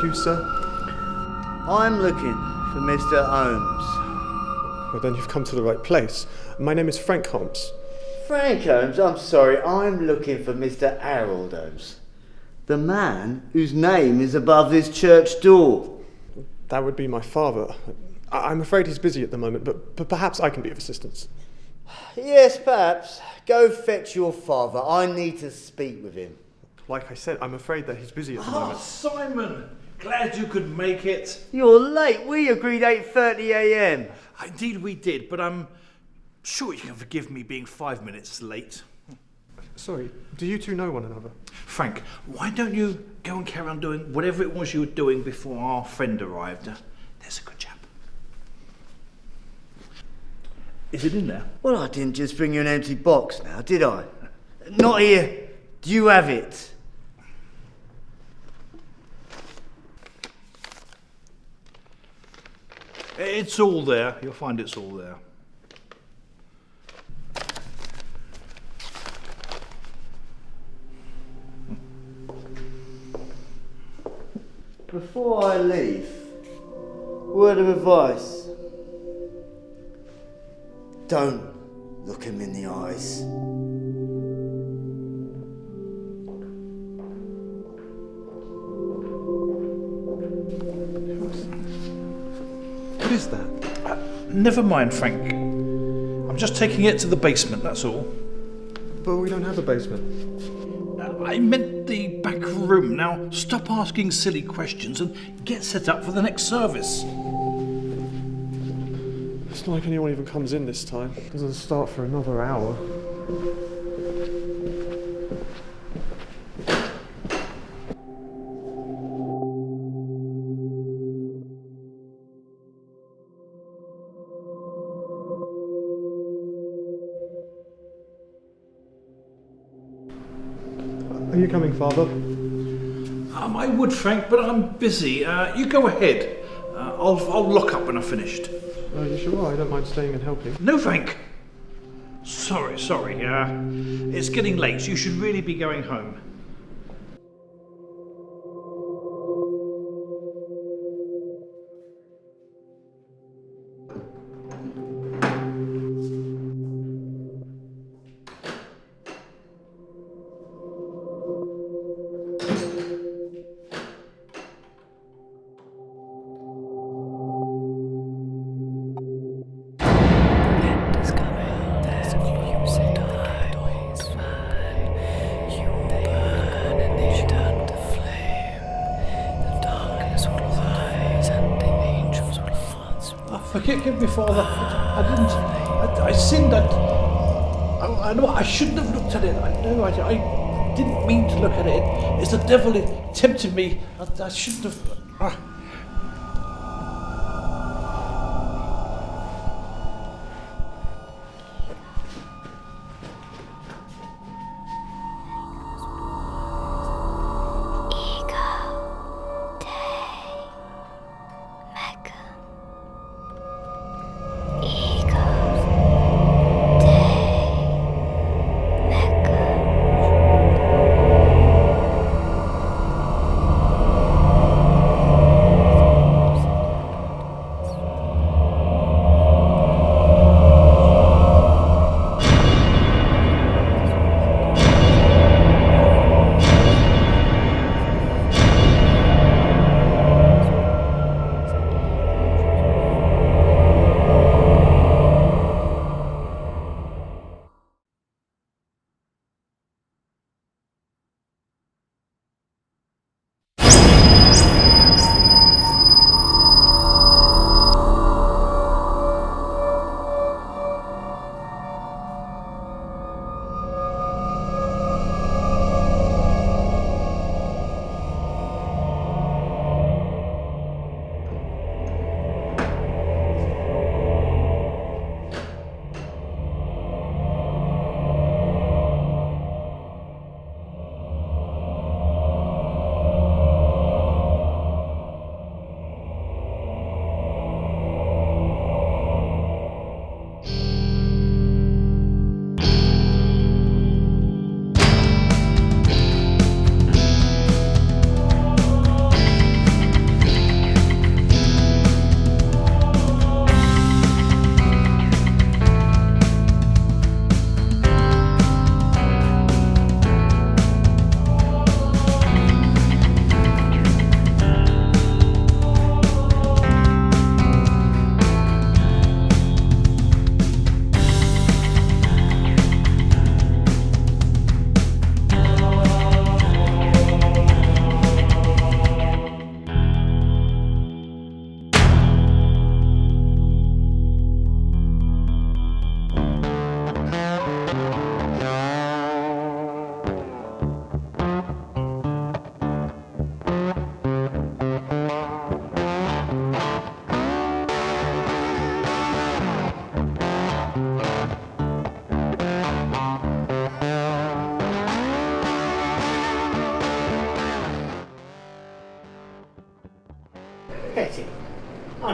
you, sir? I'm looking for Mr. Holmes. Well, then you've come to the right place. My name is Frank Holmes. Frank Holmes? I'm sorry, I'm looking for Mr. Harold Holmes. The man whose name is above this church door. That would be my father. I'm afraid he's busy at the moment, but perhaps I can be of assistance. Yes, perhaps. Go fetch your father. I need to speak with him. Like I said, I'm afraid that he's busy at the moment. Simon! Glad you could make it. You're late. We agreed 8:30 a.m. Indeed we did, but I'm sure you can forgive me being 5 minutes late. Sorry, do you two know one another? Frank, why don't you go and carry on doing whatever it was you were doing before our friend arrived? There's a good chap. Is it in there? Well, I didn't just bring you an empty box now, did I? Not here. Do you have it? It's all there. You'll find it's all there. Before I leave, word of advice. Don't look him in the eyes. What is that? Never mind, Frank. I'm just taking it to the basement, that's all. But we don't have a basement. I meant the back room. Now, stop asking silly questions and get set up for the next service. It's not like anyone even comes in this time. It doesn't start for another hour. Are you coming, Father? I would, Frank, but I'm busy. You go ahead. I'll lock up when I've finished. Are you sure? I don't mind staying and helping. No, Frank. Sorry. It's getting late. You should really be going home. Forgive me, Father. I sinned. I know I shouldn't have looked at it. I know I didn't mean to look at it. It's the devil. It tempted me. I shouldn't have.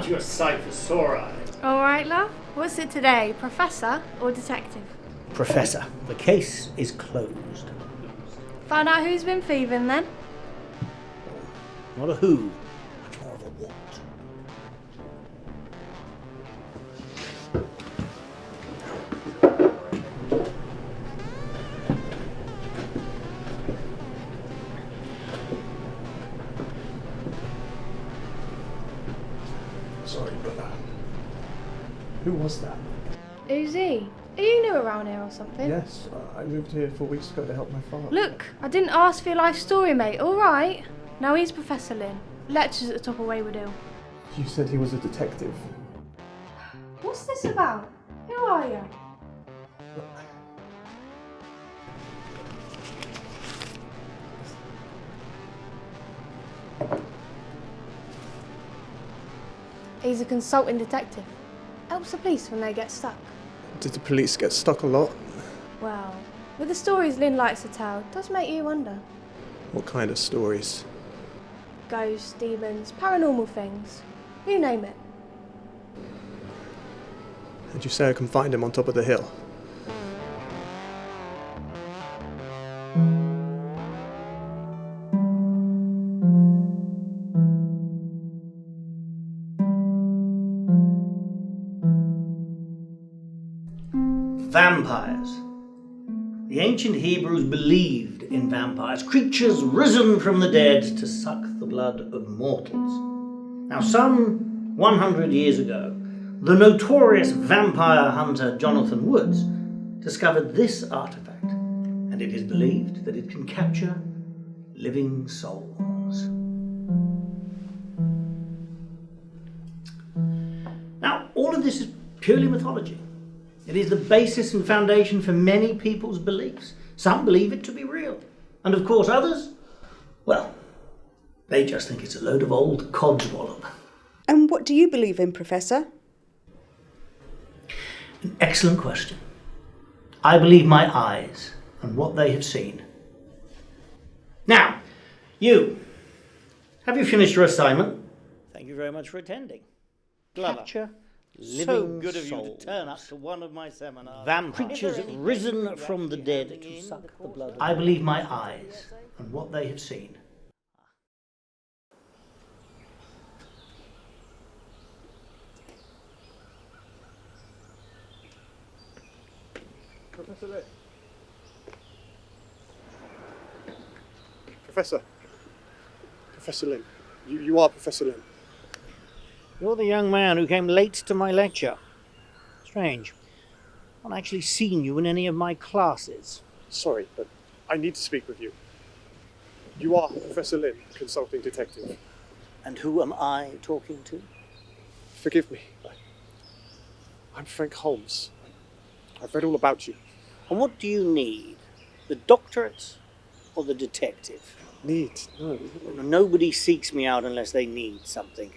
Aren't you a sight for sore eyes? All right, love. What's it today, professor or detective? Professor, the case is closed. Find out who's been thieving then? Not a who, much more of a what. Sorry, but who was that? Who's he? Are you new around here or something? Yes, I moved here 4 weeks ago to help my father. Look, I didn't ask for your life story, mate. All right. Now he's Professor Lynn. Lectures at the top of Wayward Hill. You said he was a detective. What's this about? Who are you? He's a consulting detective. Helps the police when they get stuck. Did the police get stuck a lot? Well, with the stories Lynn likes to tell, it does make you wonder. What kind of stories? Ghosts, demons, paranormal things. You name it. Did you say I can find him on top of the hill? Vampires. The ancient Hebrews believed in vampires, creatures risen from the dead to suck the blood of mortals. Now, some 100 years ago, the notorious vampire hunter Jonathan Woods discovered this artifact, and it is believed that it can capture living souls. Now, all of this is purely mythology. It is the basis and foundation for many people's beliefs. Some believe it to be real. And of course others, well, they just think it's a load of old codswallop. And what do you believe in, Professor? An excellent question. I believe my eyes and what they have seen. Now, have you finished your assignment? Thank you very much for attending. Glover. Capture living good of you to turn up to one of my seminars. Vampires, creatures risen from the dead to suck the blood. I believe my eyes and what they have seen. Professor Lynn. Professor Lynn. You are Professor Lynn. You're the young man who came late to my lecture. Strange. I've not actually seen you in any of my classes. Sorry, but I need to speak with you. You are Professor Lynn, consulting detective. And who am I talking to? Forgive me. I'm Frank Holmes. I've read all about you. And what do you need? The doctorate or the detective? Need? No. Nobody seeks me out unless they need something.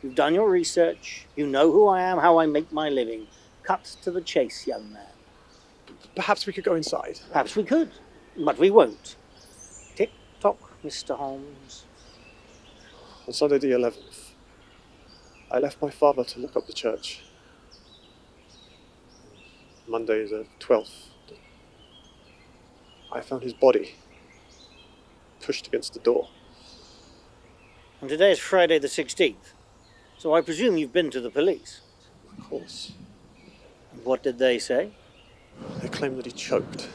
You've done your research. You know who I am, how I make my living. Cut to the chase, young man. Perhaps we could go inside. Perhaps we could, but we won't. Tick-tock, Mr. Holmes. On Sunday the 11th, I left my father to look up the church. Monday the 12th, I found his body pushed against the door. And today is Friday the 16th, so I presume you've been to the police. Of course. And what did they say? They claim that he choked.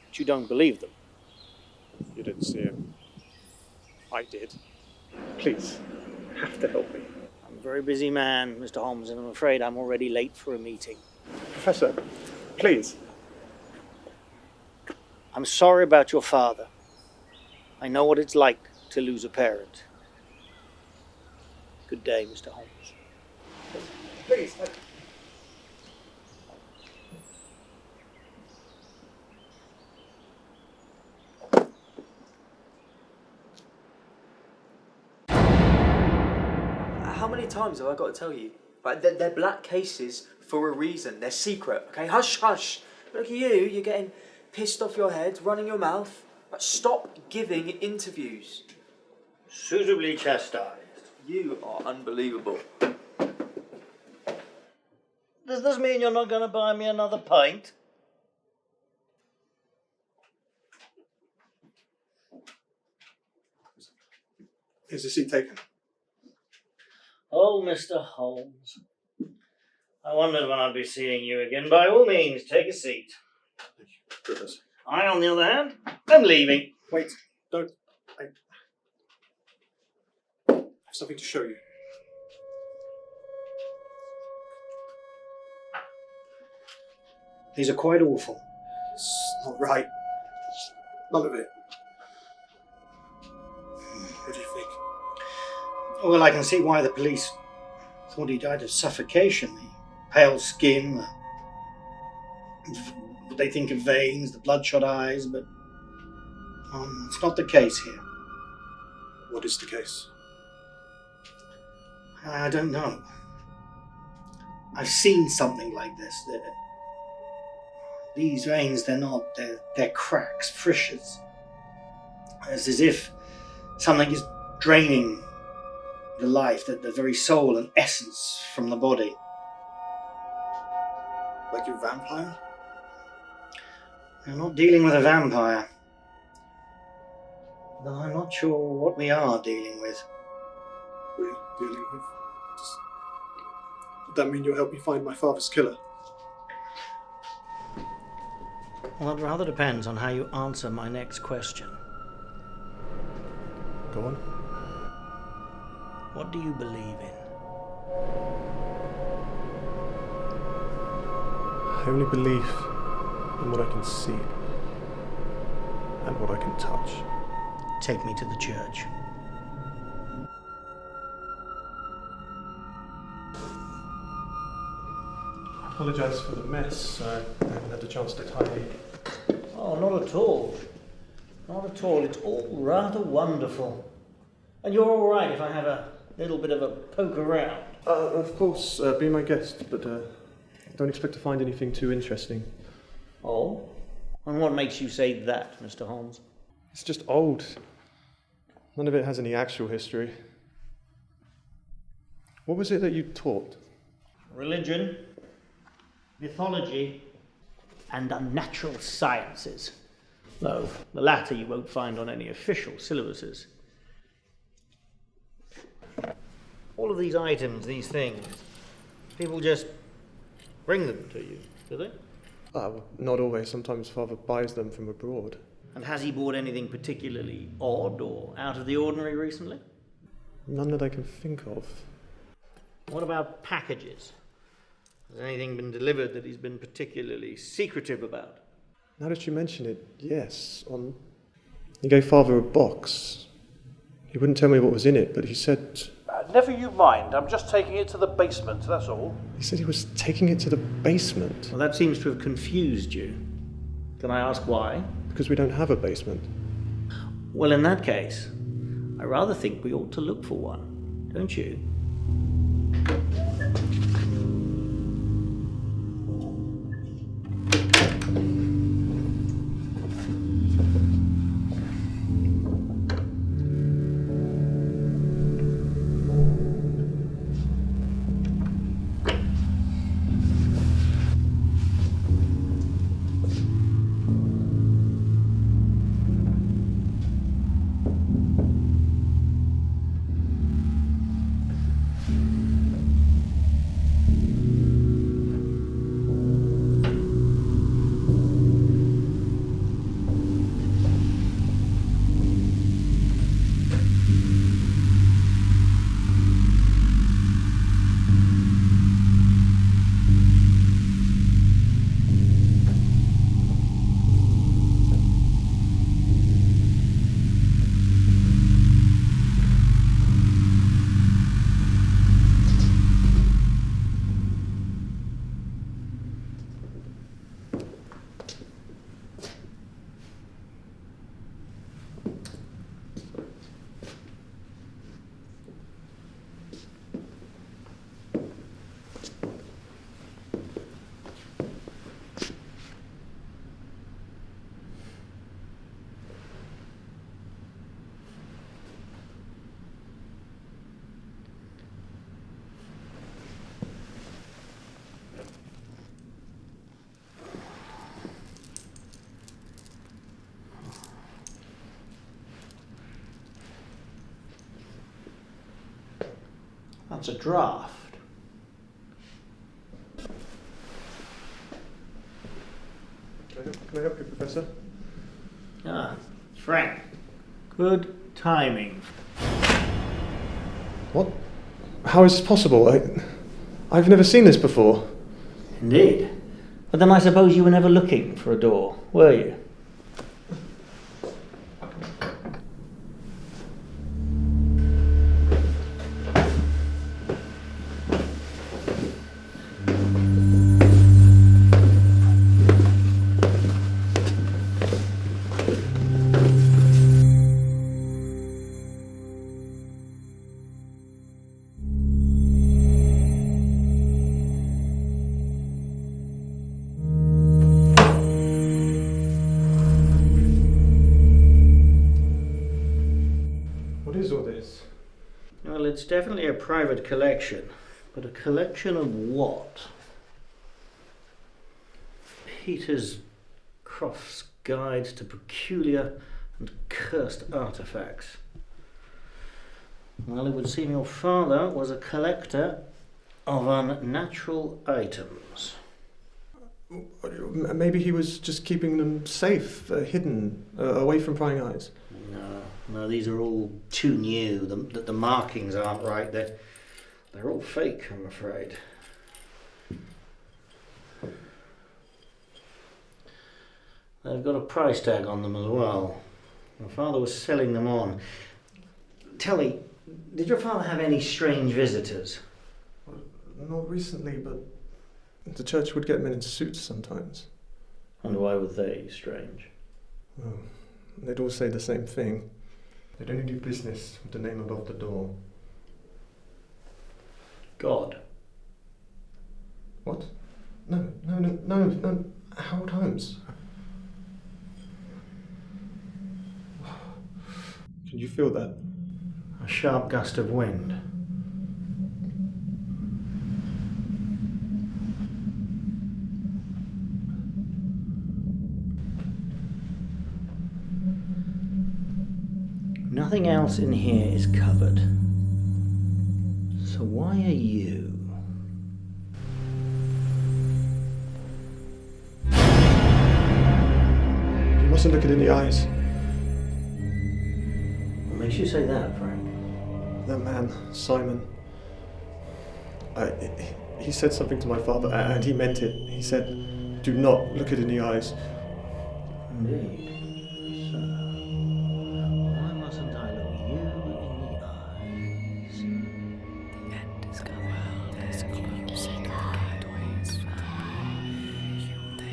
But you don't believe them. You didn't see him. I did. Please, you have to help me. I'm a very busy man, Mr. Holmes, and I'm afraid I'm already late for a meeting. Professor, please. I'm sorry about your father. I know what it's like to lose a parent. Good day, Mr. Holmes. Please. How many times have I got to tell you? Right, they're black cases for a reason. They're secret, okay? Hush, hush. Look at you. You're getting pissed off your head, running your mouth. Right, stop giving interviews. Suitably chastised. You are unbelievable. Does this mean you're not going to buy me another pint? Is the seat taken? Oh, Mr. Holmes. I wondered when I'd be seeing you again. By all means, take a seat. Thank you, Professor. I, on the other hand, am leaving. Wait, don't. I have something to show you. These are quite awful. It's not right. None of it. What do you think? Well, I can see why the police thought he died of suffocation. The pale skin, what they think of veins, the bloodshot eyes, but it's not the case here. What is the case? I don't know. I've seen something like this. These veins, they're cracks, fissures. It's as if something is draining the life, the very soul and essence from the body. Like a vampire? We're not dealing with a vampire. Though I'm not sure what we are dealing with. We're dealing with? Does that mean you'll help me find my father's killer? Well, it rather depends on how you answer my next question. Go on. What do you believe in? I only believe in what I can see and what I can touch. Take me to the church. I apologise for the mess. I haven't had a chance to tidy. Oh, not at all. Not at all. It's all rather wonderful. And you're all right if I have a little bit of a poke around. Of course, be my guest, but don't expect to find anything too interesting. Oh? And what makes you say that, Mr. Holmes? It's just old. None of it has any actual history. What was it that you taught? Religion, mythology, and unnatural sciences. Though the latter you won't find on any official syllabuses. All of these items, these things, people just bring them to you, do they? Not always. Sometimes Father buys them from abroad. And has he bought anything particularly odd or out of the ordinary recently? None that I can think of. What about packages? Has anything been delivered that he's been particularly secretive about? Now that you mention it, yes. He gave Father a box. He wouldn't tell me what was in it, but he said... Never you mind, I'm just taking it to the basement, that's all. He said he was taking it to the basement. Well, that seems to have confused you. Can I ask why? Because we don't have a basement. Well, in that case, I rather think we ought to look for one, don't you? That's a draft. Can I help you, Professor? Ah, Frank. Good timing. What? How is this possible? I've never seen this before. Indeed. But then I suppose you were never looking for a door, were you? What is all this? Well, it's definitely a private collection. But a collection of what? Peter's Croft's Guide to Peculiar and Cursed Artifacts. Well, it would seem your father was a collector of unnatural items. Maybe he was just keeping them safe, hidden, away from prying eyes. No, these are all too new. The markings aren't right. They're all fake, I'm afraid. They've got a price tag on them as well. Your father was selling them on. Tell me, did your father have any strange visitors? Not recently, but the church would get men in suits sometimes. And why were they strange? Well, they'd all say the same thing. They'd only do business with the name above the door. God. What? No. Harold Holmes. Can you feel that? A sharp gust of wind. Nothing else in here is covered. So why are you? You mustn't look it in the eyes. What makes you say that, Frank? That man, Simon. He said something to my father, and he meant it. He said, "Do not look it in the eyes." Indeed. So, why mustn't I look you in the eyes? The end is coming.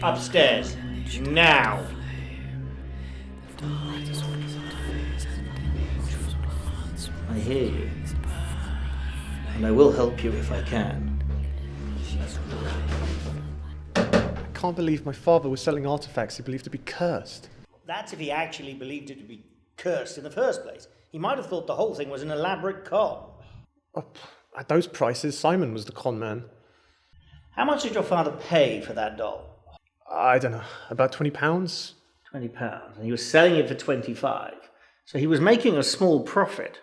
Upstairs. Now. I hear you. And I will help you if I can. I can't believe my father was selling artifacts he believed to be cursed. That's if he actually believed it to be cursed in the first place. He might have thought the whole thing was an elaborate con. At those prices, Simon was the con man. How much did your father pay for that doll? I don't know, about £20? £20. And he was selling it for 25. So he was making a small profit.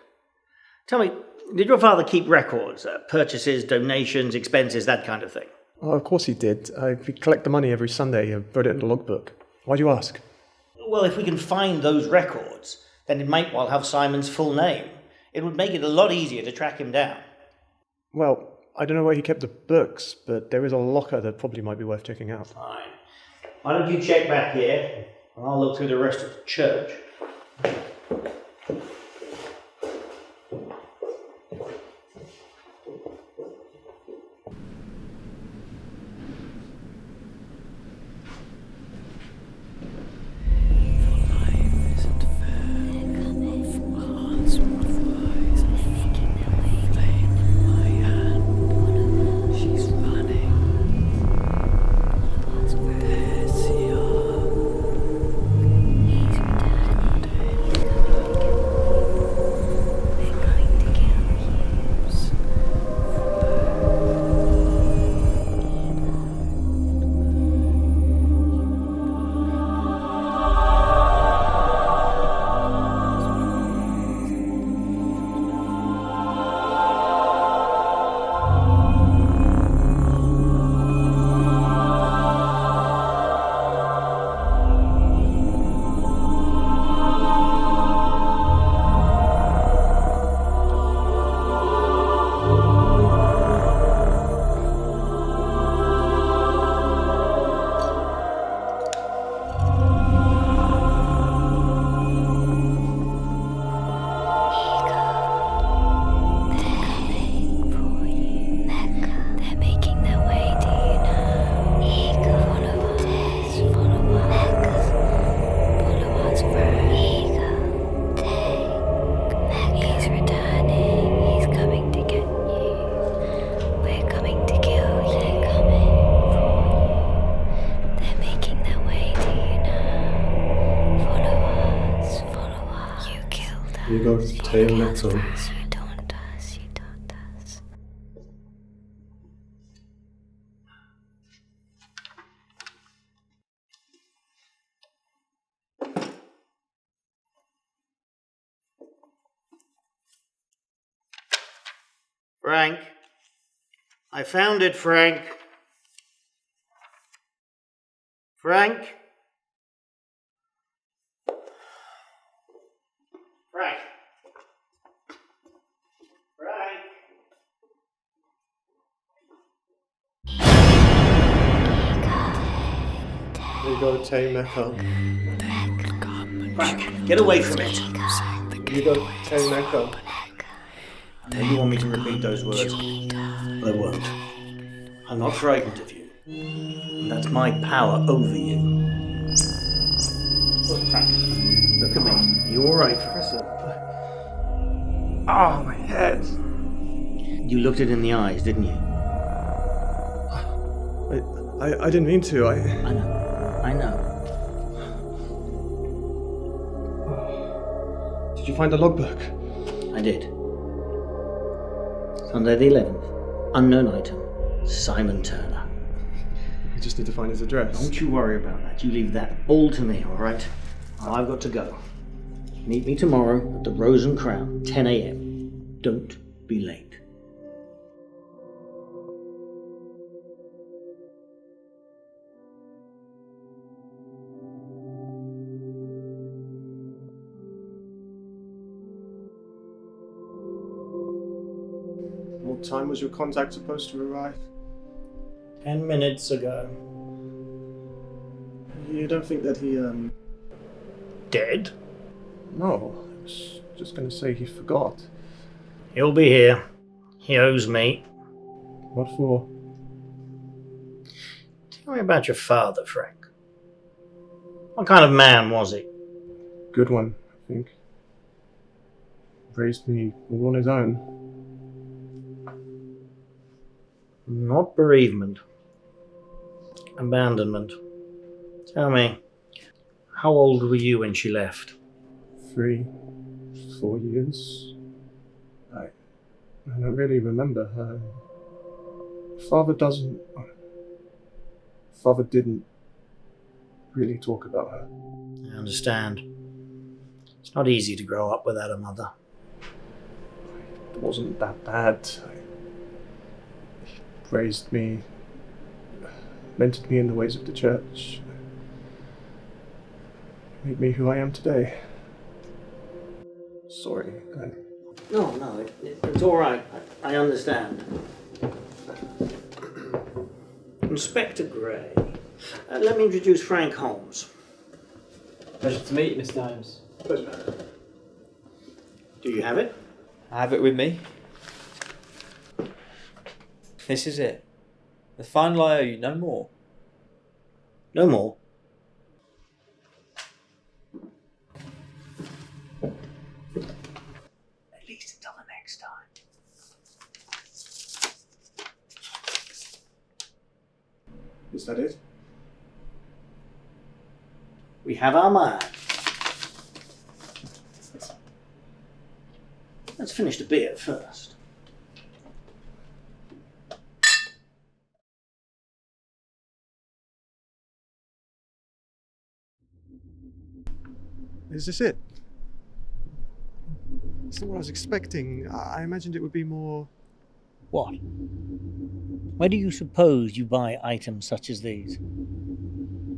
Tell me, did your father keep records? Purchases, donations, expenses, that kind of thing? Oh, of course he did. He'd collect the money every Sunday and wrote it in a logbook. Why do you ask? Well, if we can find those records, then it might well have Simon's full name. It would make it a lot easier to track him down. Well, I don't know where he kept the books, but there is a locker that probably might be worth checking out. Fine. Why don't you check back here, and I'll look through the rest of the church. You got tail metal. You don't us. You don't us. Frank. I found it, Frank. Frank? Frank? Frank? You got tail metal. Frank, get away from it. You got tail metal. I know you want me to repeat those words, but I won't. I'm not frightened of you. And that's my power over you. Look, Frank, look at me. Are you alright? Professor. Oh, my head. You looked it in the eyes, didn't you? I didn't mean to. I know. Did you find the logbook? I did. Sunday the 11th. Unknown item. Simon Turner. We just need to find his address. Don't you worry about that. You leave that all to me, alright? Now I've got to go. Meet me tomorrow at the Rose and Crown, 10 a.m. Don't be late. What time was your contact supposed to arrive? 10 minutes ago. You don't think that he, Dead? No, I was just going to say he forgot. He'll be here. He owes me. What for? Tell me about your father, Frank. What kind of man was he? Good one, I think. Raised me all on his own. Not bereavement. Abandonment. Tell me, how old were you when she left? 3, 4 years. I don't really remember her. Father didn't really talk about her. I understand. It's not easy to grow up without a mother. It wasn't that bad. He raised me, mentored me in the ways of the church, made me who I am today. Sorry. No, it's all right. I understand. Inspector Gray. Let me introduce Frank Holmes. Pleasure to meet you, Mr. Holmes. Do you have it? I have it with me. This is it. The final I owe you, no more. No more. At least until the next time. Is that it? We have our man. Let's finish the beer first. Is this it? It's not what I was expecting. I imagined it would be more... What? Where do you suppose you buy items such as these?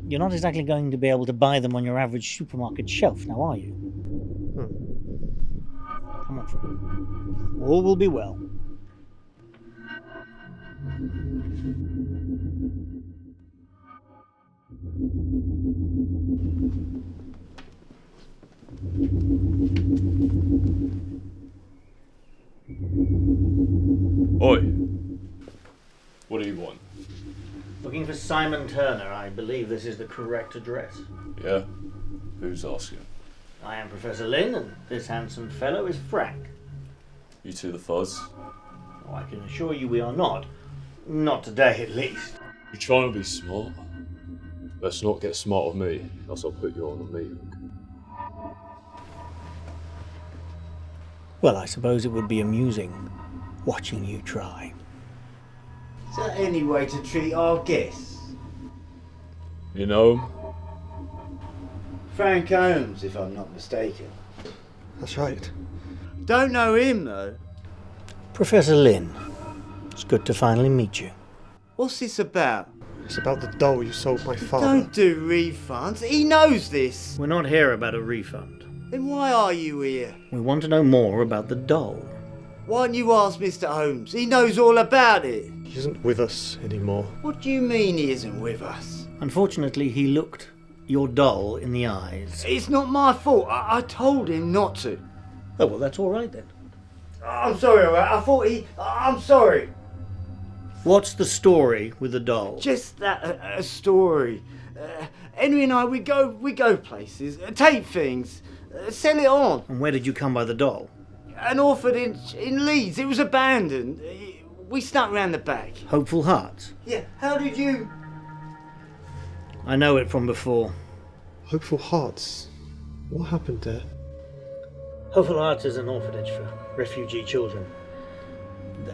You're not exactly going to be able to buy them on your average supermarket shelf, now are you? Come on, Frank. All will be well. Oi! What do you want? Looking for Simon Turner. I believe this is the correct address. Yeah? Who's asking? I am Professor Lynn, and this handsome fellow is Frank. You two the fuzz? Oh, I can assure you we are not. Not today, at least. You trying to be smart? Let's not get smart with me, else I'll put you on a meeting. Well, I suppose it would be amusing watching you try. Is that any way to treat our guests? You know him? Frank Holmes, if I'm not mistaken. That's right. Don't know him, though. Professor Lynn, it's good to finally meet you. What's this about? It's about the doll you sold my father. Don't do refunds. He knows this. We're not here about a refund. Then why are you here? We want to know more about the doll. Why don't you ask Mr. Holmes? He knows all about it. He isn't with us anymore. What do you mean he isn't with us? Unfortunately, he looked your doll in the eyes. It's not my fault. I told him not to. Oh, well, that's all right then. I'm sorry, all right? I thought I'm sorry. What's the story with the doll? Just that, a story. Henry and I, we go places, take things, sell it on. And where did you come by the doll? An orphanage in Leeds. It was abandoned. We snuck round the back. Hopeful Hearts? Yeah, how did you... I know it from before. Hopeful Hearts? What happened there? Hopeful Hearts is an orphanage for refugee children.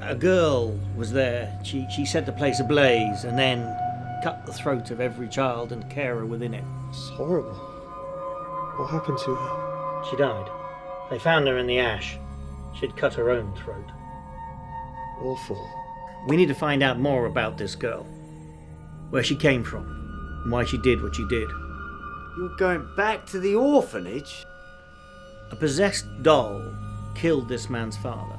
A girl was there. She set the place ablaze and then cut the throat of every child and carer within it. It's horrible. What happened to her? She died. They found her in the ash. She'd cut her own throat. Awful. We need to find out more about this girl. Where she came from, and why she did what she did. You're going back to the orphanage? A possessed doll killed this man's father.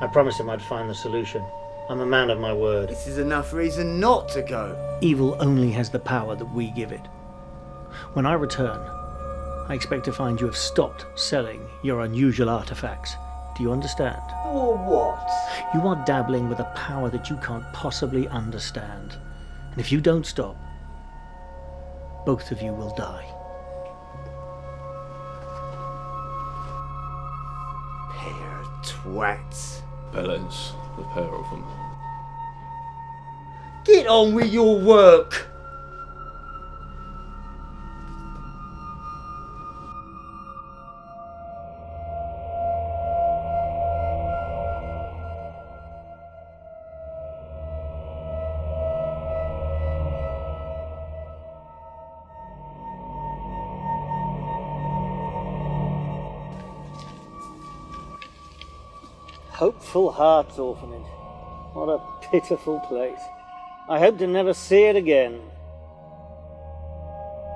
I promised him I'd find the solution. I'm a man of my word. This is enough reason not to go. Evil only has the power that we give it. When I return, I expect to find you have stopped selling your unusual artifacts. Do you understand? Or what? You are dabbling with a power that you can't possibly understand. And if you don't stop, both of you will die. Pair of twats. Bellends, the pair of them. Get on with your work. Hopeful Hearts Orphanage. What a pitiful place. I hope to never see it again.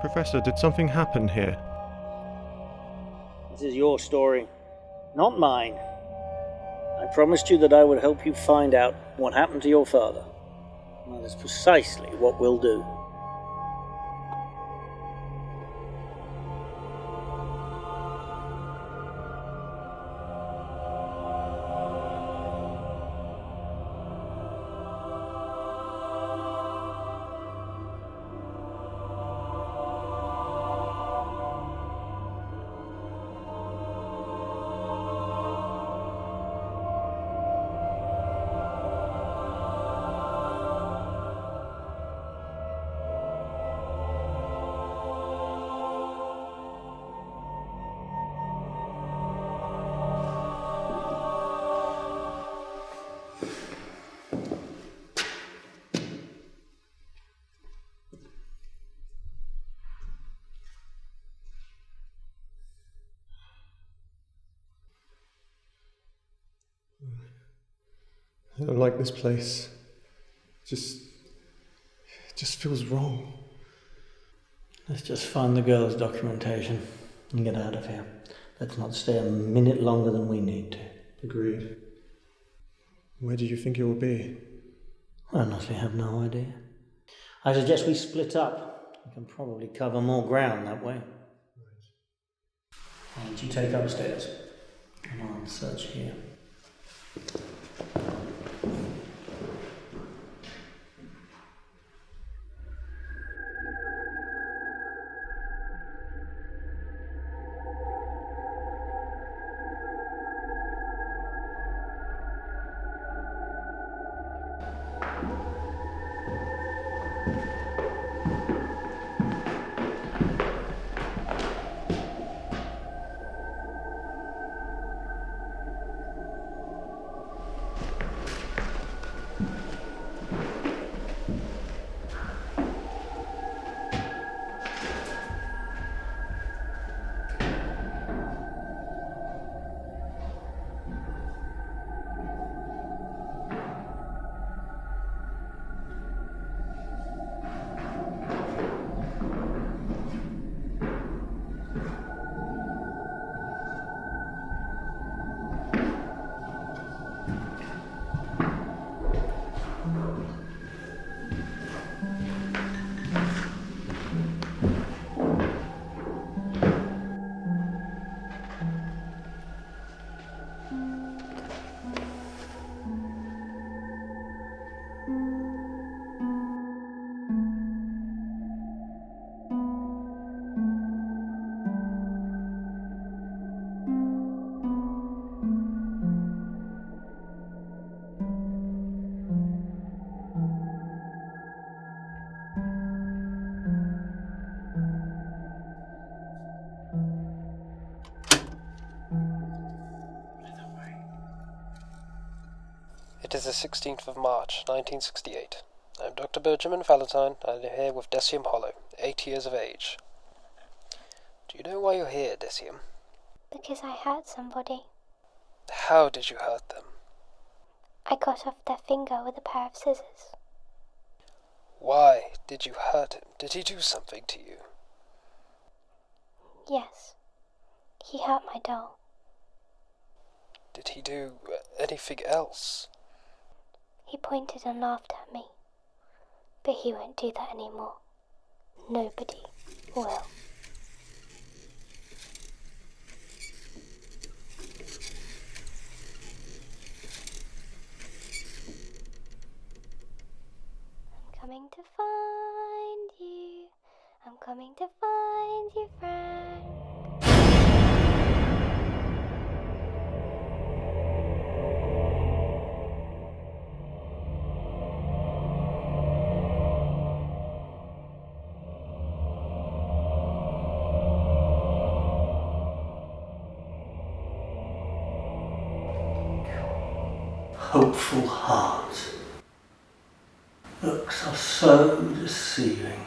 Professor, did something happen here? This is your story, not mine. I promised you that I would help you find out what happened to your father. And that is precisely what we'll do. I don't like this place. It just feels wrong. Let's just find the girl's documentation and get out of here. Let's not stay a minute longer than we need to. Agreed. Where do you think it will be? I honestly have no idea. I suggest we split up. We can probably cover more ground that way. Why don't you take upstairs? And I'll search here. It is the 16th of March, 1968. I am Dr. Benjamin Valentine. I live here with Decium Hollow, 8 years of age. Do you know why you're here, Decium? Because I hurt somebody. How did you hurt them? I cut off their finger with a pair of scissors. Why did you hurt him? Did he do something to you? Yes. He hurt my doll. Did he do anything else? He pointed and laughed at me. But he won't do that anymore. Nobody will. I'm coming to find you. I'm coming to find you, friend. Hopeful heart. Looks are so deceiving.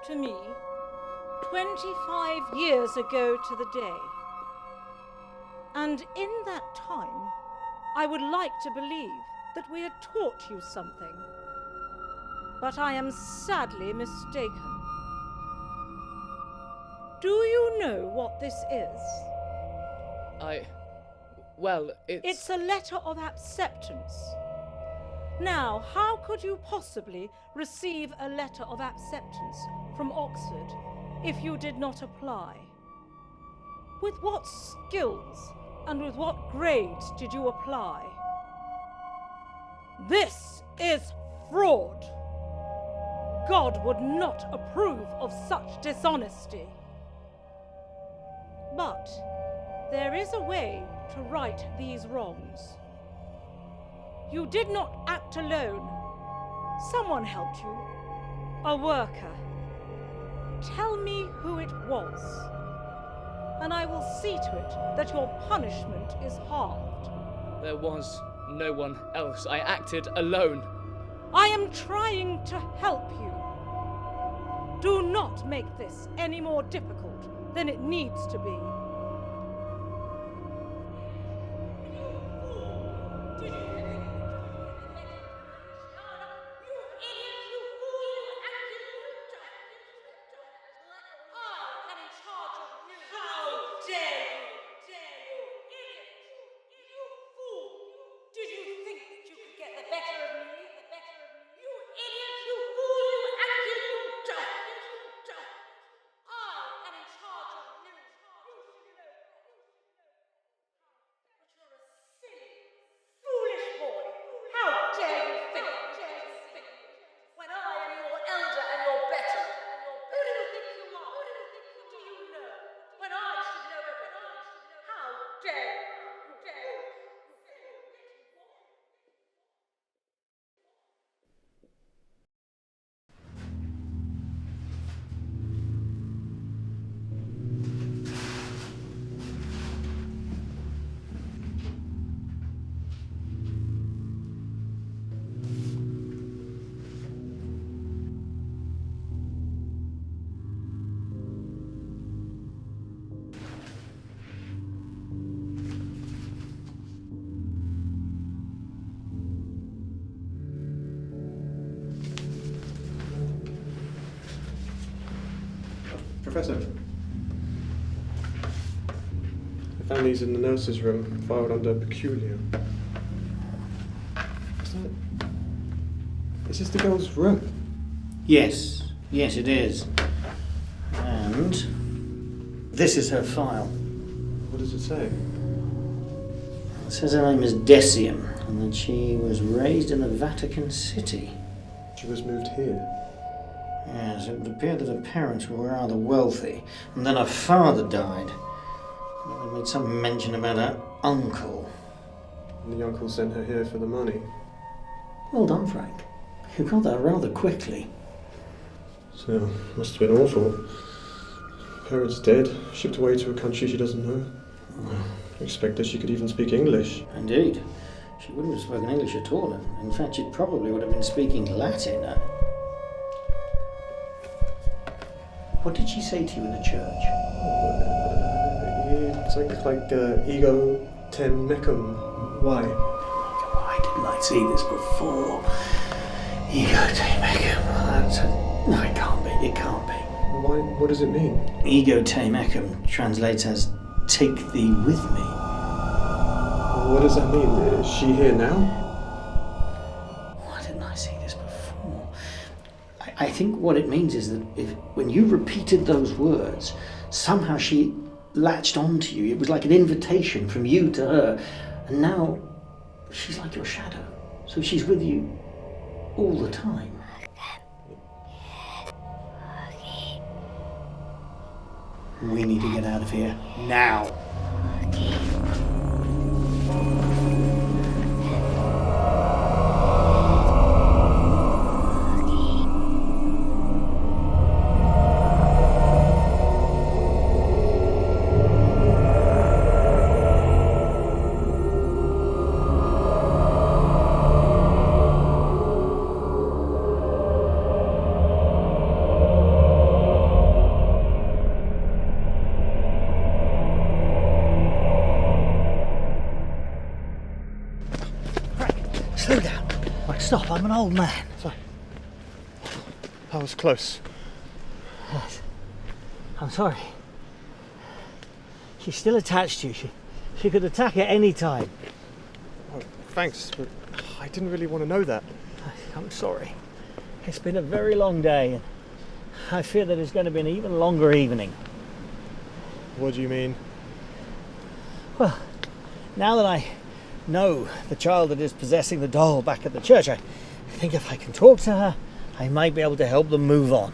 to me 25 years ago to the day. And in that time, I would like to believe that we had taught you something. But I am sadly mistaken. Do you know what this is? Well, It's a letter of acceptance. Now, how could you possibly receive a letter of acceptance from Oxford if you did not apply? With what skills and with what grades did you apply? This is fraud. God would not approve of such dishonesty. But there is a way to right these wrongs. You did not act alone. Someone helped you. A worker. Tell me who it was, and I will see to it that your punishment is halved. There was no one else. I acted alone. I am trying to help you. Do not make this any more difficult than it needs to be. Professor. I found these in the nurse's room, filed under peculiar. Is this the girl's room? Yes, it is. And this is her file. What does it say? It says her name is Decium, and that she was raised in the Vatican City. She was moved here. Yes, it would appear that her parents were rather wealthy, and then her father died. They made some mention about her uncle. And the uncle sent her here for the money. Well done, Frank. You got that rather quickly. So, must have been awful. Parents dead, shipped away to a country she doesn't know. I expected she could even speak English. Indeed. She wouldn't have spoken English at all. In fact, she probably would have been speaking Latin. What did she say to you in the church? It's like ego tem mecum. Why? Why didn't I see this before? Ego te mecum. No, it can't be. It can't be. Why? What does it mean? Ego te mecum translates as take thee with me. What does that mean? Is she here now? Why didn't I see this before? I think what it means is that when you repeated those words, somehow she latched onto you. It was like an invitation from you to her. And now she's like your shadow. So she's with you all the time. We need to get out of here now. Slow down. Right, stop. I'm an old man. Sorry. I was close. Yes. I'm sorry. She's still attached to you. She could attack at any time. Oh, thanks, but I didn't really want to know that. I'm sorry. It's been a very long day, and I fear that it's going to be an even longer evening. What do you mean? Well, now that I know the child that is possessing the doll back at the church, I think if I can talk to her, I might be able to help them move on.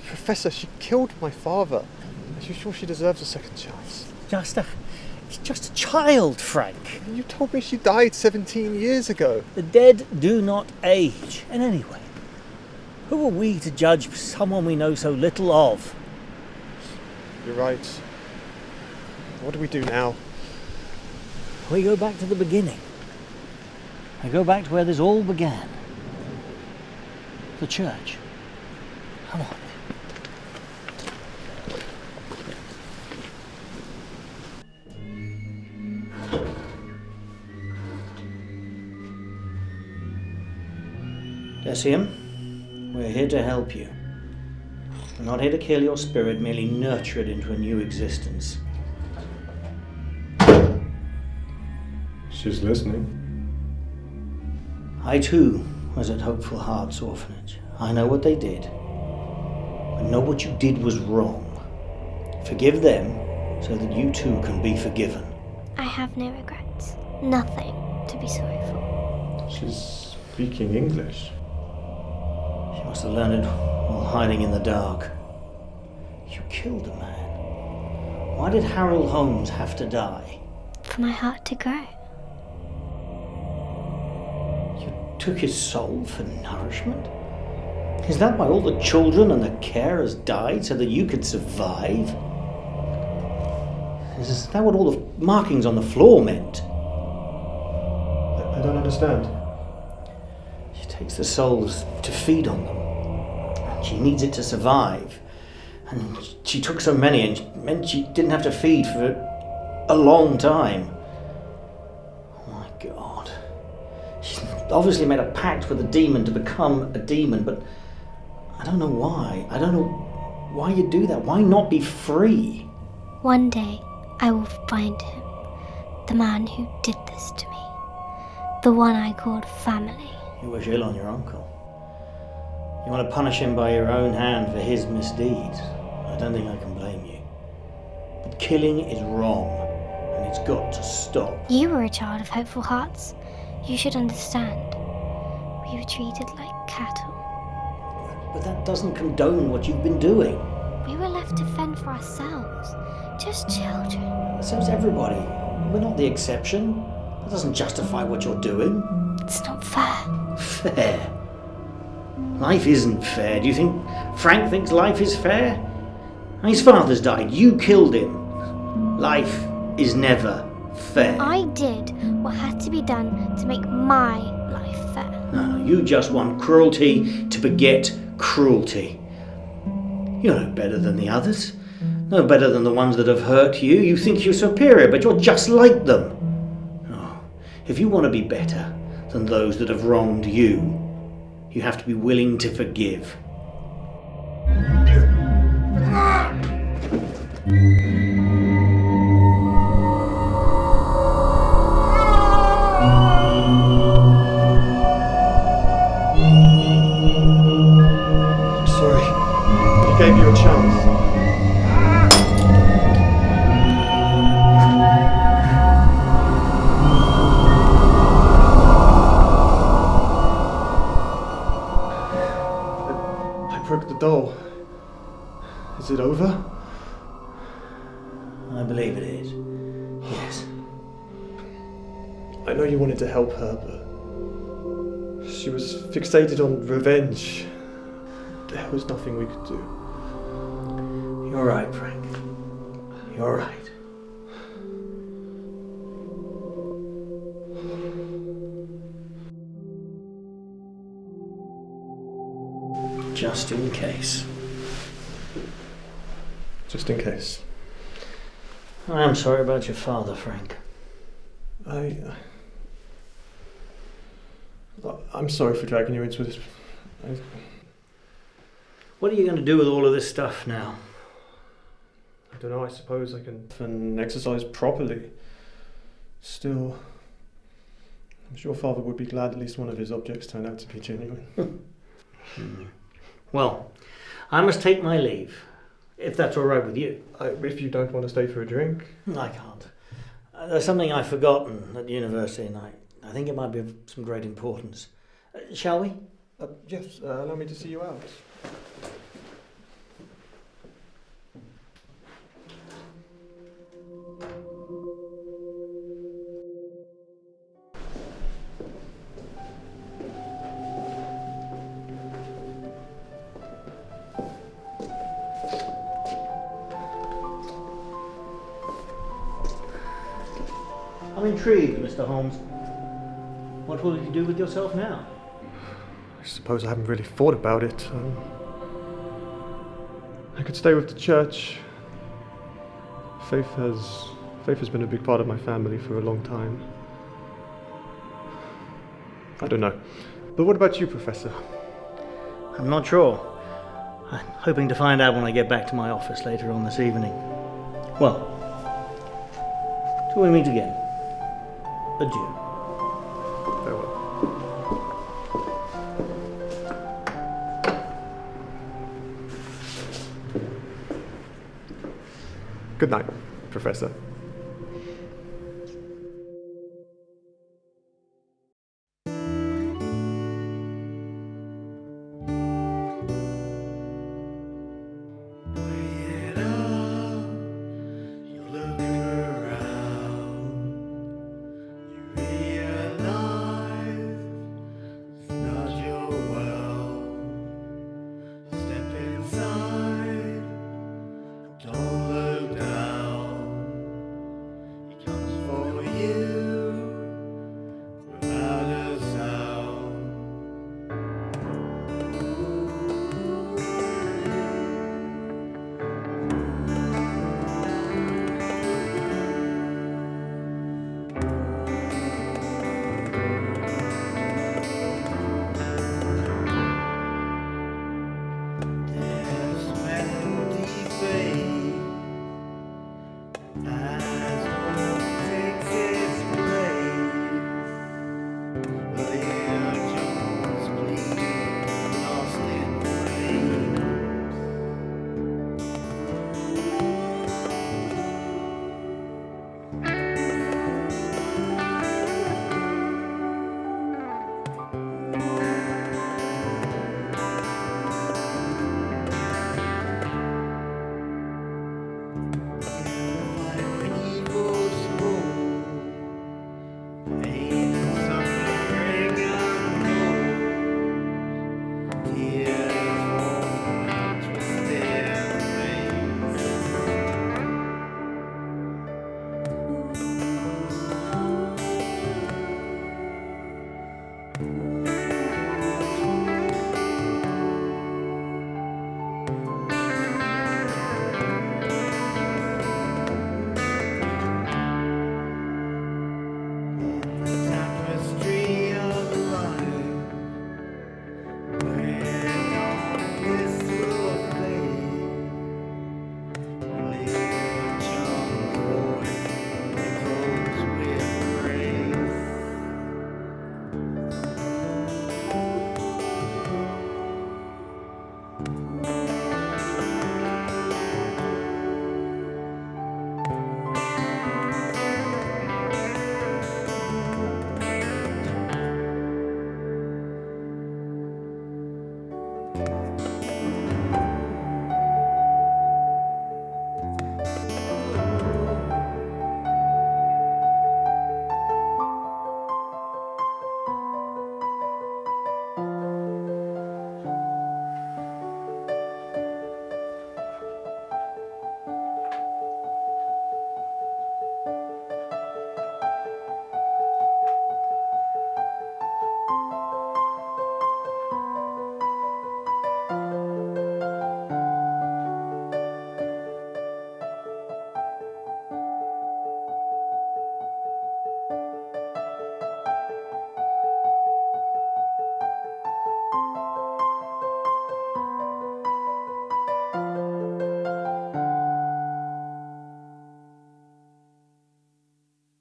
Professor, she killed my father. Are you sure she deserves a second chance? It's just a child, Frank. You told me she died 17 years ago. The dead do not age in any way. Who are we to judge someone we know so little of? You're right. What do we do now? We go back to the beginning. I go back to where this all began. The church. Come on. Decium, we're here to help you. We're not here to kill your spirit, merely nurture it into a new existence. She's listening. I too was at Hopeful Hearts Orphanage. I know what they did. I know what you did was wrong. Forgive them so that you too can be forgiven. I have no regrets. Nothing to be sorry for. She's speaking English. She must have learned it while hiding in the dark. You killed a man. Why did Harold Holmes have to die? For my heart to grow. You took his soul for nourishment? Is that why all the children and the carers died, so that you could survive? Is that what all the markings on the floor meant? I don't understand. She takes the souls to feed on them. She needs it to survive. And she took so many, and it meant she didn't have to feed for a long time. Oh my God. She's obviously made a pact with a demon to become a demon, but I don't know why. I don't know why you do that. Why not be free? One day I will find him. The man who did this to me. The one I called family. You wish ill on your uncle. You want to punish him by your own hand for his misdeeds. I don't think I can blame you. But killing is wrong, and it's got to stop. You were a child of hopeful hearts. You should understand. We were treated like cattle. But that doesn't condone what you've been doing. We were left to fend for ourselves. Just children. So's everybody. We're not the exception. That doesn't justify what you're doing. It's not fair. Fair? Life isn't fair. Do you think Frank thinks life is fair? His father's died. You killed him. Life is never fair. I did what had to be done to make my life fair. No, you just want cruelty to beget cruelty. You're no better than the others. No better than the ones that have hurt you. You think you're superior, but you're just like them. Oh, if you want to be better than those that have wronged you, you have to be willing to forgive. I'm sorry. I gave you a chance. I broke the doll. Is it over? I believe it is. Yes. I know you wanted to help her, but she was fixated on revenge. There was nothing we could do. You're right, Frank. You're right. Just in case. Just in case. I'm sorry about your father, Frank. I'm sorry for dragging you into this. What are you going to do with all of this stuff now? I don't know, I suppose I can exercise properly. Still, I'm sure Father would be glad at least one of his objects turned out to be genuine. Well, I must take my leave, if that's all right with you. If you don't want to stay for a drink? I can't. There's something I've forgotten at university, and I think it might be of some great importance. Shall we? Yes, allow me to see you out. I'm intrigued, Mr. Holmes. What will you do with yourself now? I suppose I haven't really thought about it. I could stay with the church. Faith has been a big part of my family for a long time. I don't know. But what about you, Professor? I'm not sure. I'm hoping to find out when I get back to my office later on this evening. Well, till we meet again. Adieu. Farewell. Good night, Professor.